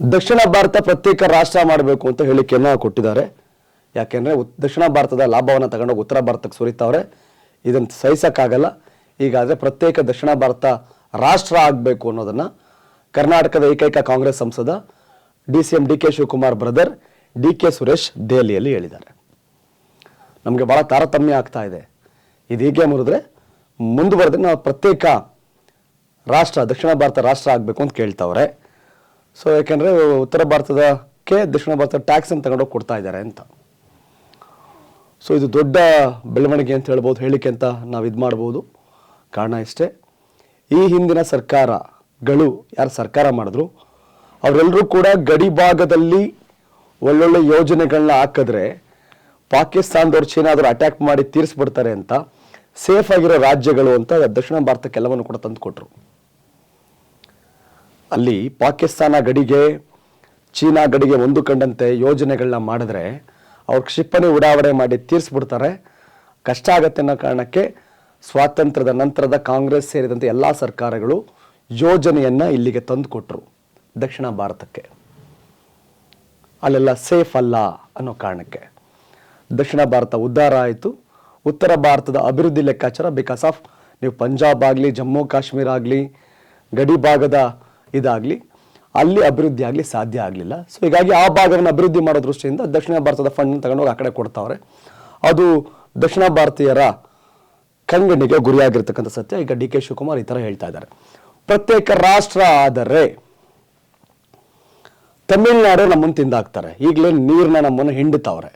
ದಕ್ಷಿಣ ಭಾರತ ಪ್ರತ್ಯೇಕ ರಾಷ್ಟ್ರ ಮಾಡಬೇಕು ಅಂತ ಹೇಳಿಕೆಯನ್ನು ಕೊಟ್ಟಿದ್ದಾರೆ. ಯಾಕೆಂದ್ರೆ ದಕ್ಷಿಣ ಭಾರತದ ಲಾಭವನ್ನು ತಗೊಂಡೋಗಿ ಉತ್ತರ ಭಾರತಕ್ಕೆ ಸುರಿತಾವ್ರೆ. ಇದನ್ನು ಸಹಿಸಕ್ಕಾಗಲ್ಲ. ಈಗಾದರೆ ಪ್ರತ್ಯೇಕ ದಕ್ಷಿಣ ಭಾರತ ರಾಷ್ಟ್ರ ಆಗಬೇಕು ಅನ್ನೋದನ್ನ ಕರ್ನಾಟಕದ ಏಕೈಕ ಕಾಂಗ್ರೆಸ್ ಸಂಸದ DCM DK Shivakumar brother DK Suresh ದೆಹಲಿಯಲ್ಲಿ ಹೇಳಿದ್ದಾರೆ. ನಮಗೆ ಬಹಳ ತಾರತಮ್ಯ ಆಗ್ತಾ ಇದೆ. ಇದು ಹೀಗೆ ಮುರಿದ್ರೆ ಮುಂದುವರೆದ್ರೆ ನಾವು ಪ್ರತ್ಯೇಕ ರಾಷ್ಟ್ರ ದಕ್ಷಿಣ ಭಾರತ ರಾಷ್ಟ್ರ ಆಗಬೇಕು ಅಂತ ಕೇಳ್ತಾವ್ರೆ. ಸೊ ಯಾಕೆಂದರೆ ಉತ್ತರ ಭಾರತದಕ್ಕೆ ದಕ್ಷಿಣ ಭಾರತ ಟ್ಯಾಕ್ಸನ್ನು ತಗೊಂಡೋಗಿ ಕೊಡ್ತಾ ಇದ್ದಾರೆ ಅಂತ. ಸೊ ಇದು ದೊಡ್ಡ ಬೆಳವಣಿಗೆ ಅಂತ ಹೇಳ್ಬೋದು, ಹೇಳಿಕೆ ಅಂತ ನಾವು ಇದು ಮಾಡ್ಬೋದು. ಕಾರಣ ಇಷ್ಟೇ, ಈ ಹಿಂದಿನ ಸರ್ಕಾರಗಳು ಯಾರು ಸರ್ಕಾರ ಮಾಡಿದ್ರು ಅವರೆಲ್ಲರೂ ಕೂಡ ಗಡಿ ಭಾಗದಲ್ಲಿ ಒಳ್ಳೊಳ್ಳೆ ಯೋಜನೆಗಳನ್ನ ಹಾಕಿದ್ರೆ ಪಾಕಿಸ್ತಾನದವ್ರು ಚೀನಾದವ್ರು ಅಟ್ಯಾಕ್ ಮಾಡಿ ತೀರಿಸ್ಬಿಡ್ತಾರೆ ಅಂತ ಸೇಫ್ ಆಗಿರೋ ರಾಜ್ಯಗಳು ಅಂತ ದಕ್ಷಿಣ ಭಾರತಕ್ಕೆಲ್ಲವನ್ನು ಕೂಡ ತಂದು ಕೊಟ್ಟರು. ಅಲ್ಲಿ ಪಾಕಿಸ್ತಾನ ಗಡಿಗೆ ಚೀನಾ ಗಡಿಗೆ ಹೊಂದಿಕೊಂಡಂತೆ ಯೋಜನೆಗಳನ್ನ ಮಾಡಿದ್ರೆ ಅವ್ರ ಕ್ಷಿಪಣಿ ಉಡಾವಣೆ ಮಾಡಿ ತೀರಿಸ್ಬಿಡ್ತಾರೆ, ಕಷ್ಟ ಆಗತ್ತೆ ಅನ್ನೋ ಕಾರಣಕ್ಕೆ ಸ್ವಾತಂತ್ರ್ಯದ ನಂತರದ ಕಾಂಗ್ರೆಸ್ ಸೇರಿದಂತೆ ಎಲ್ಲ ಸರ್ಕಾರಗಳು ಯೋಜನೆಯನ್ನು ಇಲ್ಲಿಗೆ ತಂದು ಕೊಟ್ಟರು ದಕ್ಷಿಣ ಭಾರತಕ್ಕೆ. ಅಲ್ಲೆಲ್ಲ ಸೇಫ್ ಅಲ್ಲ ಅನ್ನೋ ಕಾರಣಕ್ಕೆ ದಕ್ಷಿಣ ಭಾರತ ಉದ್ಧಾರ ಆಯಿತು. ಉತ್ತರ ಭಾರತದ ಅಭಿವೃದ್ಧಿ ಲೆಕ್ಕಾಚಾರ ಬಿಕಾಸ್ ಆಫ್ ನೀವು ಪಂಜಾಬ್ ಆಗಲಿ ಜಮ್ಮು ಕಾಶ್ಮೀರ ಆಗಲಿ ಗಡಿ ಭಾಗದ ಇದಾಗಲಿ ಅಲ್ಲಿ ಅಭಿವೃದ್ಧಿ ಆಗಲಿ ಸಾಧ್ಯ ಆಗಲಿಲ್ಲ. ಸೊ ಹೀಗಾಗಿ ಆ ಭಾಗವನ್ನು ಅಭಿವೃದ್ಧಿ ಮಾಡೋ ದೃಷ್ಟಿಯಿಂದ ದಕ್ಷಿಣ ಭಾರತದ ಫಂಡ್ ತಗೊಂಡೋಗಿ ಆ ಕಡೆ ಕೊಡ್ತಾವ್ರೆ. ಅದು ದಕ್ಷಿಣ ಭಾರತೀಯರ ಕಣ್ಗಣ್ಣಿಗೆ ಗುರಿಯಾಗಿರ್ತಕ್ಕಂಥ ಸತ್ಯ. ಈಗ DK ಶಿವಕುಮಾರ್ ಈ ಥರ ಹೇಳ್ತಾ ಇದ್ದಾರೆ. ಪ್ರತ್ಯೇಕ ರಾಷ್ಟ್ರ ಆದರೆ ತಮಿಳುನಾಡು ನಮ್ಮನ್ನು ತಿಂದಾಕ್ತಾರೆ, ಈಗಲೇ ನೀರನ್ನ ನಮ್ಮನ್ನು ಹಿಂಡುತ್ತವ್ರೆ.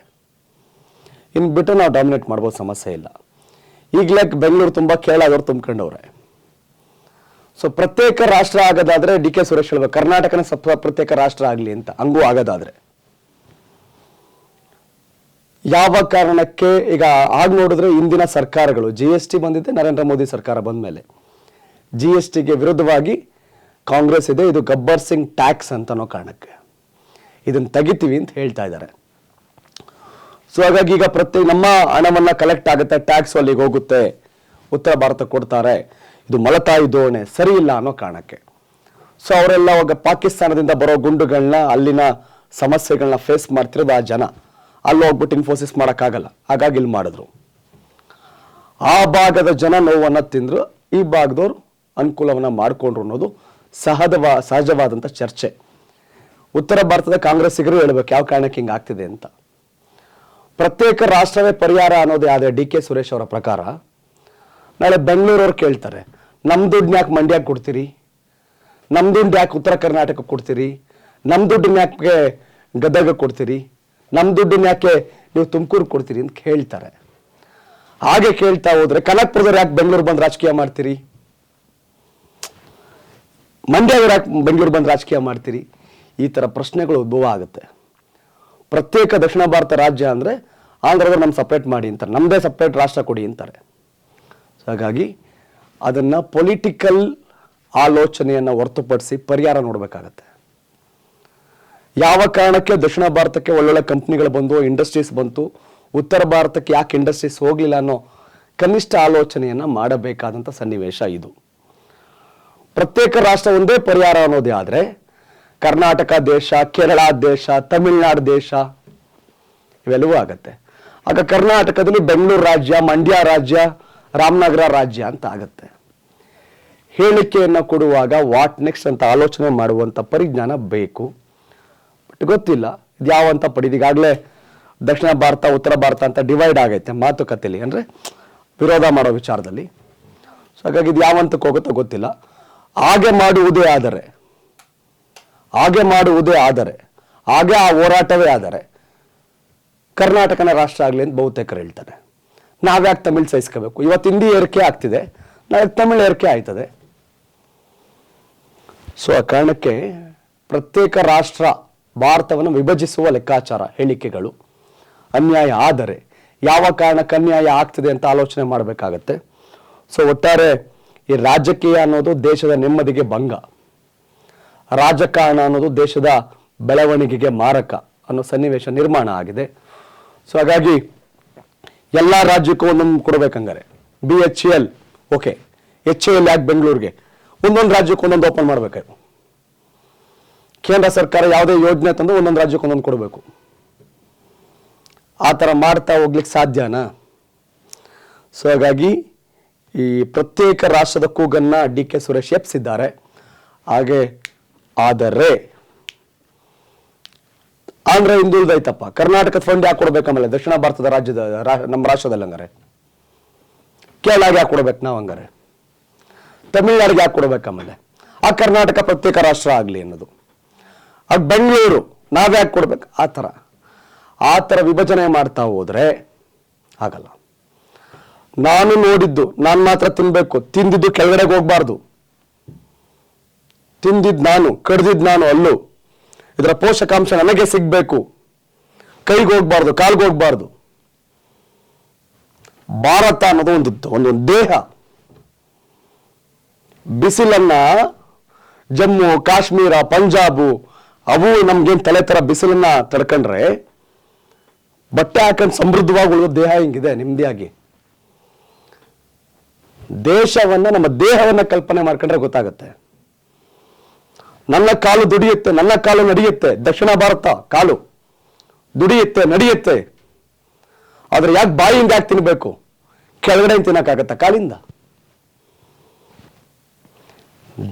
ಇನ್ನು ಬಿಟ್ಟು ನಾವು ಡಾಮಿನೇಟ್ ಮಾಡ್ಬೋದು, ಸಮಸ್ಯೆ ಇಲ್ಲ. ಈಗಲೇ ಬೆಂಗಳೂರು ತುಂಬ ಕೇಳಾದವ್ರು ತುಂಬ್ಕೊಂಡವ್ರೆ. ಸೊ ಪ್ರತ್ಯೇಕ ರಾಷ್ಟ್ರ ಆಗೋದಾದ್ರೆ DK ಸುರೇಶ್ ಹೇಳ್ಬೇಕು ಕರ್ನಾಟಕನ ಪ್ರತ್ಯೇಕ ರಾಷ್ಟ್ರ ಆಗಲಿ ಅಂತ. ಹಂಗೂ ಆಗೋದಾದ್ರೆ ಯಾವ ಕಾರಣಕ್ಕೆ ಈಗ ಆಗ ನೋಡಿದ್ರೆ ಇಂದಿನ ಸರ್ಕಾರಗಳು GST ಬಂದಿದೆ, ನರೇಂದ್ರ ಮೋದಿ ಸರ್ಕಾರ ಬಂದ ಮೇಲೆ GSTಗೆ ವಿರುದ್ಧವಾಗಿ ಕಾಂಗ್ರೆಸ್ ಇದೆ. ಇದು ಗಬ್ಬರ್ ಸಿಂಗ್ ಟ್ಯಾಕ್ಸ್ ಅಂತ ಅನ್ನೋ ಕಾರಣಕ್ಕೆ ಇದನ್ನು ತೆಗಿತೀವಿ ಅಂತ ಹೇಳ್ತಾ ಇದ್ದಾರೆ. ಸೊ ಹಾಗಾಗಿ ಈಗ ನಮ್ಮ ಹಣವನ್ನ ಕಲೆಕ್ಟ್ ಆಗುತ್ತೆ, ಟ್ಯಾಕ್ಸ್ ಅಲ್ಲಿಗೆ ಹೋಗುತ್ತೆ, ಉತ್ತರ ಭಾರತ ಕೊಡ್ತಾರೆ. ಇದು ಮಲತಾಯಿ ಧೋರಣೆ ಸರಿ ಇಲ್ಲ ಅನ್ನೋ ಕಾರಣಕ್ಕೆ. ಸೊ ಅವರೆಲ್ಲ ಅವಾಗ ಪಾಕಿಸ್ತಾನದಿಂದ ಬರೋ ಗುಂಡುಗಳನ್ನ ಅಲ್ಲಿನ ಸಮಸ್ಯೆಗಳನ್ನ ಫೇಸ್ ಮಾಡ್ತಿರೋದು ಆ ಜನ. ಅಲ್ಲಿ ಹೋಗ್ಬಿಟ್ಟು ಇನ್ಫೋಸಿಸ್ ಮಾಡೋಕ್ಕಾಗಲ್ಲ, ಹಾಗಾಗಿ ಇಲ್ಲಿ ಮಾಡಿದ್ರು. ಆ ಭಾಗದ ಜನ ನೋವನ್ನು ತಿಂದ್ರು, ಈ ಭಾಗದವ್ರು ಅನುಕೂಲವನ್ನ ಮಾಡಿಕೊಂಡ್ರು ಅನ್ನೋದು ಸಹಜವಾದಂಥ ಚರ್ಚೆ. ಉತ್ತರ ಭಾರತದ ಕಾಂಗ್ರೆಸ್ಸಿಗರು ಹೇಳ್ಬೇಕು ಯಾವ ಕಾರಣಕ್ಕೆ ಹಿಂಗೆ ಆಗ್ತಿದೆ ಅಂತ. ಪ್ರತ್ಯೇಕ ರಾಷ್ಟ್ರವೇ ಪರಿಹಾರ ಅನ್ನೋದು ಆದರೆ DK ಸುರೇಶ್ ಅವರ ಪ್ರಕಾರ ನಾಳೆ ಬೆಂಗಳೂರವ್ರು ಕೇಳ್ತಾರೆ, ನಮ್ಮ ದುಡ್ಡು ಯಾಕೆ ಮಂಡ್ಯಕ್ಕೆ ಕೊಡ್ತೀರಿ, ನಮ್ಮ ದುಡ್ಡು ಯಾಕೆ ಉತ್ತರ ಕರ್ನಾಟಕಕ್ಕೆ ಕೊಡ್ತೀರಿ, ನಮ್ಮ ದುಡ್ಡನ್ನ ಯಾಕೆ ಗದಗ ಕೊಡ್ತೀರಿ, ನಮ್ಮ ದುಡ್ಡನ್ನ ಯಾಕೆ ನೀವು ತುಮಕೂರು ಕೊಡ್ತೀರಿ ಅಂತ ಕೇಳ್ತಾರೆ. ಹಾಗೆ ಕೇಳ್ತಾ ಹೋದ್ರೆ ಕನಕಪುರದವ್ರು ಯಾಕೆ ಬೆಂಗಳೂರು ಬಂದು ರಾಜಕೀಯ ಮಾಡ್ತೀರಿ, ಮಂಡ್ಯದವ್ರು ಯಾಕೆ ಬೆಂಗಳೂರು ಬಂದು ರಾಜಕೀಯ ಮಾಡ್ತೀರಿ, ಈ ಥರ ಪ್ರಶ್ನೆಗಳು ಉದ್ಭವ ಆಗುತ್ತೆ. ಪ್ರತ್ಯೇಕ ದಕ್ಷಿಣ ಭಾರತ ರಾಜ್ಯ ಅಂದರೆ ಆಂಧ್ರದವ್ರು ನಮ್ಮ ಸಪ್ರೇಟ್ ಮಾಡಿ ಅಂತಾರೆ, ನಮ್ಮದೇ ಸಪ್ರೇಟ್ ರಾಷ್ಟ್ರ ಕೊಡಿ ಅಂತಾರೆ. ಹಾಗಾಗಿ ಅದನ್ನು ಪೊಲಿಟಿಕಲ್ ಆಲೋಚನೆಯನ್ನು ಹೊರತುಪಡಿಸಿ ಪರಿಹಾರ ನೋಡಬೇಕಾಗತ್ತೆ. ಯಾವ ಕಾರಣಕ್ಕೆ ದಕ್ಷಿಣ ಭಾರತಕ್ಕೆ ಒಳ್ಳೊಳ್ಳೆ ಕಂಪ್ನಿಗಳು ಬಂದು ಇಂಡಸ್ಟ್ರೀಸ್ ಬಂತು, ಉತ್ತರ ಭಾರತಕ್ಕೆ ಯಾಕೆ ಇಂಡಸ್ಟ್ರೀಸ್ ಹೋಗಲಿಲ್ಲ ಅನ್ನೋ ಕನಿಷ್ಠ ಆಲೋಚನೆಯನ್ನು ಮಾಡಬೇಕಾದಂಥ ಸನ್ನಿವೇಶ ಇದು. ಪ್ರತ್ಯೇಕ ರಾಷ್ಟ್ರ ಒಂದೇ ಪರಿಹಾರ ಅನ್ನೋದೇ ಆದರೆ ಕರ್ನಾಟಕ ದೇಶ, ಕೇರಳ ದೇಶ, ತಮಿಳುನಾಡು ದೇಶ ಇವೆಲ್ಲವೂ ಆಗತ್ತೆ. ಆಗ ಕರ್ನಾಟಕದಲ್ಲಿ ಬೆಂಗಳೂರು ರಾಜ್ಯ, ಮಂಡ್ಯ ರಾಜ್ಯ, ರಾಮನಗರ ರಾಜ್ಯ ಅಂತ ಆಗತ್ತೆ. ಹೇಳಿಕೆಯನ್ನು ಕೊಡುವಾಗ ವಾಟ್ ನೆಕ್ಸ್ಟ್ ಅಂತ ಆಲೋಚನೆ ಮಾಡುವಂಥ ಪರಿಜ್ಞಾನ ಬೇಕು. ಬಟ್ ಗೊತ್ತಿಲ್ಲ ಇದು ಯಾವಂತ ಪಡಿದು. ಈಗಾಗಲೇ ದಕ್ಷಿಣ ಭಾರತ ಉತ್ತರ ಭಾರತ ಅಂತ ಡಿವೈಡ್ ಆಗೈತೆ ಮಾತುಕತೆಯಲ್ಲಿ, ಅಂದರೆ ವಿರೋಧ ಮಾಡೋ ವಿಚಾರದಲ್ಲಿ. ಸೊ ಹಾಗಾಗಿ ಇದು ಯಾವಂತಕ್ಕೆ ಹೋಗುತ್ತೋ ಗೊತ್ತಿಲ್ಲ. ಹಾಗೆ ಮಾಡುವುದೇ ಆದರೆ ಹಾಗೆ ಆ ಹೋರಾಟವೇ ಆದರೆ ಕರ್ನಾಟಕನ ರಾಷ್ಟ್ರ ಆಗಲಿ ಅಂತ ಬಹುತೇಕರು ಹೇಳ್ತಾರೆ. ನಾವ್ಯಾಕೆ ತಮಿಳ್ ಸಹಿಸ್ಕೋಬೇಕು? ಇವತ್ತು ಹಿಂದಿ ಏರಿಕೆ ಆಗ್ತಿದೆ, ನಾಳೆ ತಮಿಳ್ ಏರಿಕೆ ಆಯ್ತದೆ. ಸೊ ಆ ಕಾರಣಕ್ಕೆ ಪ್ರತ್ಯೇಕ ರಾಷ್ಟ್ರ ಭಾರತವನ್ನು ವಿಭಜಿಸುವ ಲೆಕ್ಕಾಚಾರ ಹೇಳಿಕೆಗಳು ಅನ್ಯಾಯ ಆದರೆ ಯಾವ ಕಾರಣಕ್ಕೆ ಅನ್ಯಾಯ ಆಗ್ತಿದೆ ಅಂತ ಆಲೋಚನೆ ಮಾಡಬೇಕಾಗತ್ತೆ. ಸೊ ಒಟ್ಟಾರೆ ಈ ರಾಜಕೀಯ ಅನ್ನೋದು ದೇಶದ ನೆಮ್ಮದಿಗೆ ಭಂಗ, ರಾಜಕಾರಣ ಅನ್ನೋದು ದೇಶದ ಬೆಳವಣಿಗೆಗೆ ಮಾರಕ ಅನ್ನೋ ಸನ್ನಿವೇಶ ನಿರ್ಮಾಣ ಆಗಿದೆ. ಸೊ ಹಾಗಾಗಿ ಎಲ್ಲ ರಾಜ್ಯಕ್ಕೂ ಒಂದೊಂದು ಕೊಡ್ಬೇಕಂಗಾರೆ BHEL ಓಕೆ, HAL ಯಾಕೆ ಬೆಂಗಳೂರಿಗೆ, ಒಂದೊಂದು ರಾಜ್ಯಕ್ಕೆ ಒಂದೊಂದು ಓಪನ್ ಮಾಡಬೇಕಾಯ್ತು. ಕೇಂದ್ರ ಸರ್ಕಾರ ಯಾವುದೇ ಯೋಜನೆ ತಂದು ಒಂದೊಂದು ರಾಜ್ಯಕ್ಕೆ ಒಂದೊಂದು ಕೊಡಬೇಕು. ಆ ಥರ ಮಾಡ್ತಾ ಹೋಗ್ಲಿಕ್ಕೆ ಸಾಧ್ಯನಾ? ಸೊ ಹಾಗಾಗಿ ಈ ಪ್ರತ್ಯೇಕ ರಾಷ್ಟ್ರದ ಕೂಗನ್ನ DK ಸುರೇಶ್ ಎಪ್ಸಿದ್ದಾರೆ. ಹಾಗೆ ಆದರೆ ಆಂಧ್ರ ಹಿಂದುಳಿದೈತಪ್ಪ, ಕರ್ನಾಟಕದ ಫಂಡ್ ಯಾಕೆ ಕೊಡ್ಬೇಕು? ಆಮೇಲೆ ದಕ್ಷಿಣ ಭಾರತದ ರಾಜ್ಯದ ನಮ್ಮ ರಾಷ್ಟ್ರದಲ್ಲಿ ಹಂಗಾರೆ ಕೇರಳಗೆ ಯಾಕೆ ಕೊಡ್ಬೇಕು ನಾವು? ಹಂಗಾರೆ ತಮಿಳ್ನಾಡಿಗೆ ಯಾಕೆ ಕೊಡ್ಬೇಕು? ಆಮೇಲೆ ಆ ಕರ್ನಾಟಕ ಪ್ರತ್ಯೇಕ ರಾಷ್ಟ್ರ ಆಗಲಿ ಅನ್ನೋದು. ಆಗ ಬೆಂಗಳೂರು ನಾವ್ಯಾಕೆ ಕೊಡ್ಬೇಕು? ಆ ಥರ ವಿಭಜನೆ ಮಾಡ್ತಾ ಹೋದ್ರೆ ಆಗಲ್ಲ. ನಾನು ನೋಡಿದ್ದು ನಾನು ಮಾತ್ರ ತಿನ್ಬೇಕು, ತಿಂದಿದ್ದು ಕೆಳಗಡೆಗೆ ಹೋಗ್ಬಾರ್ದು. ತಿಂದಿದ್ದು ನಾನು, ಕಡ್ದಿದ್ದು ನಾನು ಅಲ್ಲೂ. ಇದರ ಪೋಷಕಾಂಶ ನನಗೆ ಸಿಗ್ಬೇಕು, ಕೈಗೆ ಹೋಗ್ಬಾರ್ದು, ಕಾಲ್ಗೆ ಹೋಗ್ಬಾರ್ದು. ಭಾರತ ಅನ್ನೋದು ಒಂದು ದೇಹ. ಬಿಸಿಲನ್ನ ಜಮ್ಮು ಕಾಶ್ಮೀರ ಪಂಜಾಬು ಅವು ನಮ್ಗೇನ್ ತಲೆ ತರ ಬಿಸಿಲನ್ನ ತಡ್ಕೊಂಡ್ರೆ ಬಟ್ಟೆ ಹಾಕೊಂಡು ಸಮೃದ್ಧವಾಗಿ ಉಳಿದ ದೇಹ ಹಿಂಗಿದೆ ನೆಮ್ಮದಿಯಾಗಿ. ದೇಶವನ್ನ, ನಮ್ಮ ದೇಹವನ್ನ ಕಲ್ಪನೆ ಮಾಡ್ಕೊಂಡ್ರೆ ಗೊತ್ತಾಗುತ್ತೆ. ನನ್ನ ಕಾಲು ದುಡಿಯುತ್ತೆ, ನನ್ನ ಕಾಲು ನಡೆಯುತ್ತೆ. ದಕ್ಷಿಣ ಭಾರತ ಕಾಲು ದುಡಿಯುತ್ತೆ, ನಡೆಯುತ್ತೆ. ಆದ್ರೆ ಯಾಕೆ ಬಾಯಿಯಿಂದ ಯಾಕೆ ತಿನ್ಬೇಕು? ಕೆಳಗಡೆ ತಿನ್ನಕ್ಕಾಗತ್ತ ಕಾಲಿಂದ?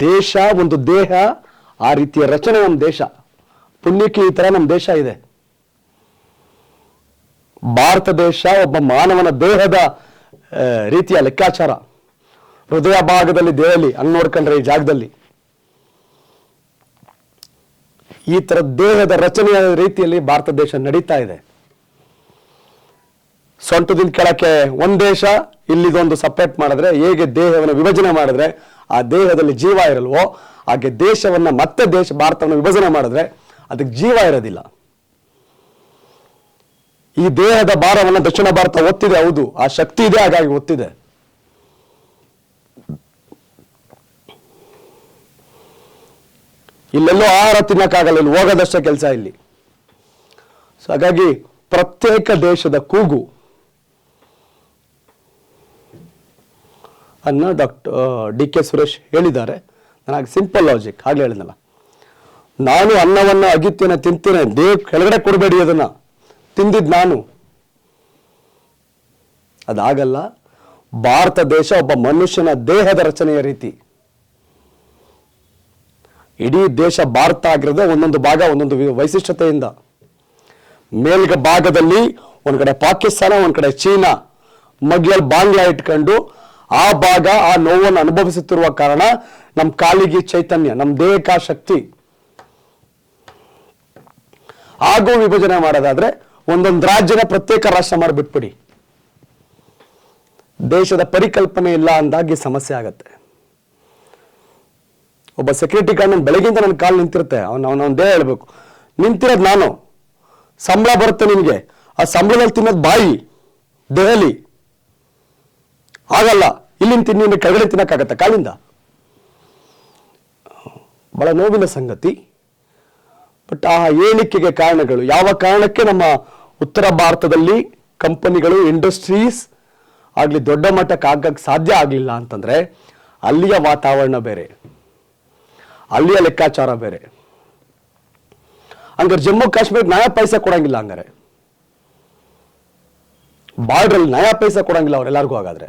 ದೇಶ ಒಂದು ದೇಹ, ಆ ರೀತಿಯ ರಚನೆ ನಮ್ಮ ದೇಶ. ಪುಣ್ಯಕ್ಕೆ ಈ ತರ ನಮ್ಮ ದೇಶ ಇದೆ. ಭಾರತ ದೇಶ ಒಬ್ಬ ಮಾನವನ ದೇಹದ ರೀತಿಯ ಲೆಕ್ಕಾಚಾರ. ಹೃದಯ ಭಾಗದಲ್ಲಿ ದೇಹಲಿ ಹಂಗ್ ನೋಡ್ಕೊಂಡ್ರೆ ಈ ಜಾಗದಲ್ಲಿ ಈ ತರ ದೇಹದ ರಚನೆಯ ರೀತಿಯಲ್ಲಿ ಭಾರತ ದೇಶ ನಡೀತಾ ಇದೆ. ಸೊಂಟದಿಂದ ಕೆಳಕ್ಕೆ ಒಂದ್ ದೇಶ, ಇಲ್ಲಿದೊಂದು ಸಪರೇಟ್ ಮಾಡಿದ್ರೆ, ಹೇಗೆ ದೇಹವನ್ನು ವಿಭಜನೆ ಮಾಡಿದ್ರೆ ಆ ದೇಹದಲ್ಲಿ ಜೀವ ಇರಲ್ವೋ ಹಾಗೆ ದೇಶವನ್ನ ಮತ್ತೆ ಭಾರತವನ್ನು ವಿಭಜನೆ ಮಾಡಿದ್ರೆ ಅದಕ್ಕೆ ಜೀವ ಇರೋದಿಲ್ಲ. ಈ ದೇಹದ ಭಾರವನ್ನ ದಕ್ಷಿಣ ಭಾರತ ಒತ್ತಿದೆ, ಹೌದು, ಆ ಶಕ್ತಿ ಇದೆ, ಹಾಗಾಗಿ ಒತ್ತಿದೆ. ಇಲ್ಲೆಲ್ಲೋ ಆಹಾರ ತಿನ್ನಕ್ಕಾಗಲ್ಲ, ಇಲ್ಲಿ ಹೋಗೋದಷ್ಟೇ ಕೆಲಸ ಇಲ್ಲಿ. ಸೊ ಹಾಗಾಗಿ ಪ್ರತ್ಯೇಕ ದೇಶದ ಕೂಗು ಅನ್ನ DK ಸುರೇಶ್ ಹೇಳಿದ್ದಾರೆ. ನನಗೆ ಸಿಂಪಲ್ ಲಾಜಿಕ್ ಹಾಗೆ ಹೇಳಿದ್ನಲ್ಲ, ನಾನು ಅನ್ನವನ್ನ ಅಗಿತೇನೆ, ತಿಂತೇನೆ, ದೇಹ ಕೆಳಗಡೆ ಕೊಡಬೇಡಿ, ಅದನ್ನ ತಿಂದಿದ್ ನಾನು. ಅದಾಗಲ್ಲ. ಭಾರತ ದೇಶ ಒಬ್ಬ ಮನುಷ್ಯನ ದೇಹದ ರಚನೆಯ ರೀತಿ. ಇಡೀ ದೇಶ ಭಾರತ ಆಗಿರೋದು ಒಂದೊಂದು ಭಾಗ ಒಂದೊಂದು ವೈಶಿಷ್ಟ್ಯತೆಯಿಂದ. ಮೇಲ್ಗ ಭಾಗದಲ್ಲಿ ಒಂದ್ ಕಡೆ ಪಾಕಿಸ್ತಾನ, ಒಂದ್ ಕಡೆ ಚೀನಾ, ಮಗ್ಲಲ್ಲಿ ಬಾಂಗ್ಲಾ ಇಟ್ಕೊಂಡು ಆ ಭಾಗ ಆ ನೋವನ್ನು ಅನುಭವಿಸುತ್ತಿರುವ ಕಾರಣ ನಮ್ಮ ಕಾಲಿಗೆ ಚೈತನ್ಯ, ನಮ್ಮ ದೇಹಕ್ಕೆ ಶಕ್ತಿ. ಹಾಗೂ ವಿಭಜನೆ ಮಾಡೋದಾದ್ರೆ ಒಂದೊಂದು ರಾಜ್ಯನ ಪ್ರತ್ಯೇಕ ರಾಷ್ಟ್ರ ಮಾಡಿಬಿಟ್ಬಿಡಿ. ದೇಶದ ಪರಿಕಲ್ಪನೆ ಇಲ್ಲ ಅಂದಾಗಿ ಸಮಸ್ಯೆ ಆಗತ್ತೆ. ಒಬ್ಬ ಸೆಕ್ಯೂರಿಟಿ ಗಾರ್ಡ್ ಬೆಳಗಿಂದ ನನ್ನ ಕಾಲು ನಿಂತಿರುತ್ತೆ, ಅವನ ದೇಹ ಹೇಳ್ಬೇಕು, ನಿಂತಿರೋದು ನಾನು, ಸಂಬಳ ಬರುತ್ತೆ ನಿನ್ಗೆ, ಆ ಸಂಬಳದಲ್ಲಿ ತಿನ್ನೋದು ಬಾಯಿ ದೆಹಲಿ ಆಗಲ್ಲ. ಇಲ್ಲಿಂದ ತಿನ್ನಿ ಕೆಳಗಡೆ ತಿನ್ನಕ್ಕಾಗತ್ತ ಕಾಲಿಂದ? ಬಹಳ ನೋವಿನ ಸಂಗತಿ. ಬಟ್ ಆ ಹೇಳಿಕೆಗೆ ಕಾರಣಗಳು, ಯಾವ ಕಾರಣಕ್ಕೆ ನಮ್ಮ ಉತ್ತರ ಭಾರತದಲ್ಲಿ ಕಂಪನಿಗಳು, ಇಂಡಸ್ಟ್ರೀಸ್ ಆಗ್ಲಿ ದೊಡ್ಡ ಮಟ್ಟಕ್ಕೆ ಆಗಕ್ಕೆ ಸಾಧ್ಯ ಆಗಲಿಲ್ಲ ಅಂತಂದ್ರೆ ಅಲ್ಲಿಯ ವಾತಾವರಣ ಬೇರೆ, ಅಲ್ಲಿಯ ಲೆಕ್ಕಾಚಾರ ಬೇರೆ. ಹಂಗಾರೆ ಜಮ್ಮು ಕಾಶ್ಮೀರ ನಯಾ ಪೈಸೆ ಕೊಡಂಗಿಲ್ಲ, ಹಂಗಾರೆ ಬಾರ್ಡ್ರಲ್ಲಿ ನಯಾ ಪೈಸೆ ಕೊಡಂಗಿಲ್ಲ ಅವರೆಲ್ಲರಿಗೂ. ಹಾಗಾದ್ರೆ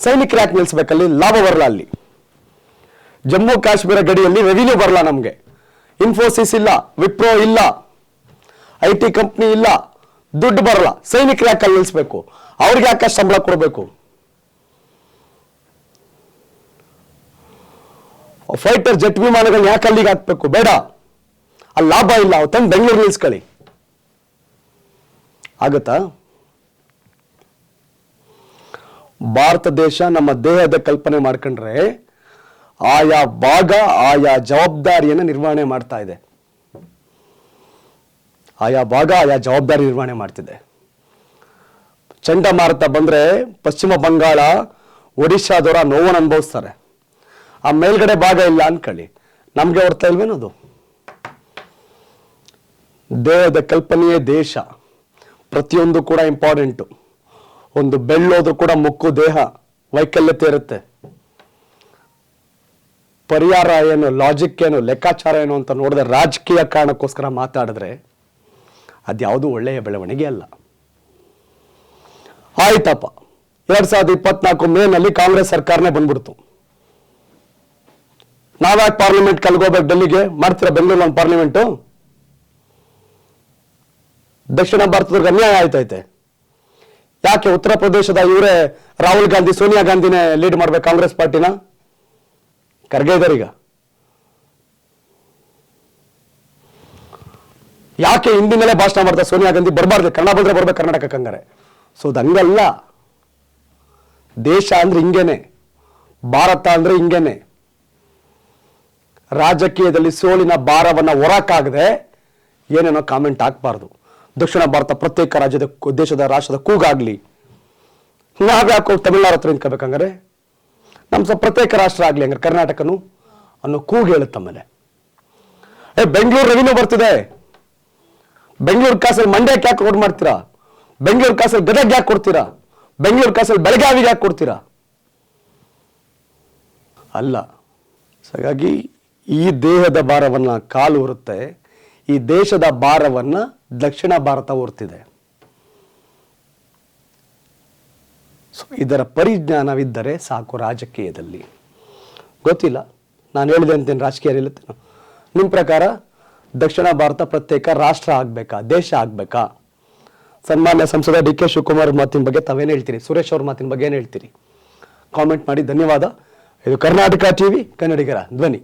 ಸೈನಿಕರು ಯಾಕೆ ನಿಲ್ಲಿಸ್ಬೇಕಲ್ಲಿ? ಲಾಭ ಬರಲ್ಲ ಅಲ್ಲಿ. ಜಮ್ಮು ಕಾಶ್ಮೀರ ಗಡಿಯಲ್ಲಿ ರೆವಿನ್ಯೂ ಬರಲ್ಲ ನಮ್ಗೆ. ಇನ್ಫೋಸಿಸ್ ಇಲ್ಲ, ವಿಪ್ರೋ ಇಲ್ಲ, IT ಕಂಪ್ನಿ ಇಲ್ಲ, ದುಡ್ಡು ಬರಲ್ಲ. ಸೈನಿಕರು ಯಾಕೆ ಅಲ್ಲಿ ನಿಲ್ಲಿಸ್ಬೇಕು? ಅವ್ರಿಗೆ ಯಾಕೆ ಸಂಬಳ ಕೊಡಬೇಕು? ಫೈಟರ್ ಜೆಟ್ ವಿಮಾನಗಳನ್ನ ಯಾಕೆ ಅಲ್ಲಿಗೆ ಹಾಕ್ಬೇಕು? ಬೇಡ, ಅಲ್ಲಿ ಲಾಭ ಇಲ್ಲ, ಅವ್ ತಂದು ಬೆಂಗಳೂರು ನಿಲ್ಸ್ಕೊಳ್ಳಿ. ಆಗತ್ತಾ? ಭಾರತ ದೇಶ ನಮ್ಮ ದೇಹದ ಕಲ್ಪನೆ ಮಾಡ್ಕೊಂಡ್ರೆ ಆಯಾ ಭಾಗ ಆಯಾ ಜವಾಬ್ದಾರಿಯನ್ನು ನಿರ್ವಹಣೆ ಮಾಡ್ತಾ ಇದೆ. ಆಯಾ ಭಾಗ ಆಯಾ ಜವಾಬ್ದಾರಿ ನಿರ್ವಹಣೆ ಮಾಡ್ತಿದೆ. ಚಂಡಮಾರುತ ಬಂದ್ರೆ ಪಶ್ಚಿಮ ಬಂಗಾಳ, ಒಡಿಶಾದವರ ನೋವನ್ನು ಅನುಭವಿಸ್ತಾರೆ. ಆ ಮೇಲ್ಗಡೆ ಭಾಗ ಇಲ್ಲ ಅನ್ಕೊಳ್ಳಿ, ನಮ್ಗೆ ಹೊರ್ತಾ ಇಲ್ವೇನದು? ದೇಹದ ಕಲ್ಪನೆಯೇ ದೇಶ. ಪ್ರತಿಯೊಂದು ಕೂಡ ಇಂಪಾರ್ಟೆಂಟು. ಒಂದು ಬೆಳ್ಳೋದು ಕೂಡ ಮುಕ್ಕು ದೇಹ ವೈಕಲ್ಯತೆ ಇರುತ್ತೆ. ಪರಿಹಾರ ಏನು, ಲಾಜಿಕ್ ಏನು, ಲೆಕ್ಕಾಚಾರ ಏನು ಅಂತ ನೋಡಿದ್ರೆ ರಾಜಕೀಯ ಕಾರಣಕ್ಕೋಸ್ಕರ ಮಾತಾಡಿದ್ರೆ ಅದ್ಯಾವುದು ಒಳ್ಳೆಯ ಬೆಳವಣಿಗೆ ಅಲ್ಲ. ಆಯ್ತಪ್ಪ, 2024 ಮೇನಲ್ಲಿ ಕಾಂಗ್ರೆಸ್ ಸರ್ಕಾರನೇ ಬಂದ್ಬಿಡ್ತು. ನಾವ್ಯಾಕೆ ಪಾರ್ಲಿಮೆಂಟ್ ಕಲ್ಗೋಬೇಕು? ಡೆಲ್ಲಿಗೆ ಮಾಡ್ತೀರಾ? ಬೆಂಗಳೂರು ಒಂದು ಪಾರ್ಲಿಮೆಂಟು? ದಕ್ಷಿಣ ಭಾರತದವ್ರಿಗೆ ಅನ್ಯಾಯ ಆಯ್ತೈತೆ. ಯಾಕೆ ಉತ್ತರ ಪ್ರದೇಶದ ಇವರೇ ರಾಹುಲ್ ಗಾಂಧಿ, ಸೋನಿಯಾ ಗಾಂಧಿನೇ ಲೀಡ್ ಮಾಡ್ಬೇಕು ಕಾಂಗ್ರೆಸ್ ಪಾರ್ಟಿನ? ಖರ್ಗೆ ಇದಾರೀಗ. ಯಾಕೆ ಹಿಂದಿನಲ್ಲೇ ಭಾಷಣ ಮಾಡ್ತಾರೆ ಸೋನಿಯಾ ಗಾಂಧಿ? ಬರಬಾರ್ದು, ಕನ್ನಡ ಬಂದ್ರೆ ಬರ್ಬೇಕು ಕರ್ನಾಟಕಕ್ಕೆ ಹಂಗಾರೆ. ಸೊ ಹಂಗಲ್ಲ. ದೇಶ ಅಂದ್ರೆ ಹಿಂಗೇನೆ, ಭಾರತ ಅಂದ್ರೆ ಹಿಂಗೇನೆ. ರಾಜಕೀಯದಲ್ಲಿ ಸೋಲಿನ ಭಾರವನ್ನ ಹೊರಕ್ಕಾಗದೆ ಏನೇನೋ ಕಾಮೆಂಟ್ ಹಾಕ್ಬಾರ್ದು. ದಕ್ಷಿಣ ಭಾರತ ಪ್ರತ್ಯೇಕ ರಾಷ್ಟ್ರದ ಕೂಗಾಗ್ಲಿ. ನಾವ್ಯಾಕೋ ತಮಿಳ್ನಾಡು ಹತ್ರ ನಿಂತ್ಕೋಬೇಕಂಗಾರೆ? ನಮ್ಮ ಪ್ರತ್ಯೇಕ ರಾಷ್ಟ್ರ ಆಗ್ಲಿ ಹಂಗಾರೆ ಕರ್ನಾಟಕನು ಅನ್ನೋ ಕೂಗು ಹೇಳುತ್ತಮೇಲೆ. ಬೆಂಗಳೂರು ರೆವಿನ್ಯೂ ಬರ್ತಿದೆ, ಬೆಂಗಳೂರು ಕಾಸಲ್ಲಿ ಮಂಡ್ಯಕ್ಕೆ ಯಾಕೆ ಕೊಡ್ ಮಾಡ್ತೀರಾ? ಬೆಂಗಳೂರು ಕಾಸಲ್ಲಿ ಗದಗ್ ಯಾಕೆ ಕೊಡ್ತೀರಾ? ಬೆಂಗಳೂರು ಕಾಸಲ್ಲಿ ಬೆಳಗಾವಿಗೆ ಯಾಕೆ ಕೊಡ್ತೀರಾ? ಅಲ್ಲ. ಹಾಗಾಗಿ ಈ ದೇಹದ ಭಾರವನ್ನ ಕಾಲು ಹೊರುತ್ತೆ, ಈ ದೇಶದ ಭಾರವನ್ನ ದಕ್ಷಿಣ ಭಾರತ ಹೊರ್ತಿದೆ. ಸೊ ಇದರ ಪರಿಜ್ಞಾನವಿದ್ದರೆ ಸಾಕು ರಾಜಕೀಯದಲ್ಲಿ. ಗೊತ್ತಿಲ್ಲ, ನಾನು ಹೇಳಿದೆ ಅಂತೇನು ರಾಜಕೀಯ ಹೇಳುತ್ತೇನೆ? ನಿಮ್ಮ ಪ್ರಕಾರ ದಕ್ಷಿಣ ಭಾರತ ಪ್ರತ್ಯೇಕ ರಾಷ್ಟ್ರ ಆಗ್ಬೇಕಾ, ದೇಶ ಆಗ್ಬೇಕಾ? ಸನ್ಮಾನ್ಯ ಸಂಸದ ಡಿ ಕೆ ಶಿವಕುಮಾರ್ ಮಾತಿನ ಬಗ್ಗೆ ತಾವೇನು ಹೇಳ್ತೀರಿ? ಸುರೇಶ್ ಅವ್ರ ಮಾತಿನ ಬಗ್ಗೆ ಏನು ಹೇಳ್ತೀರಿ? ಕಾಮೆಂಟ್ ಮಾಡಿ. ಧನ್ಯವಾದ. ಇದು ಕರ್ನಾಟಕ ಟಿವಿ, ಕನ್ನಡಿಗರ ಧ್ವನಿ.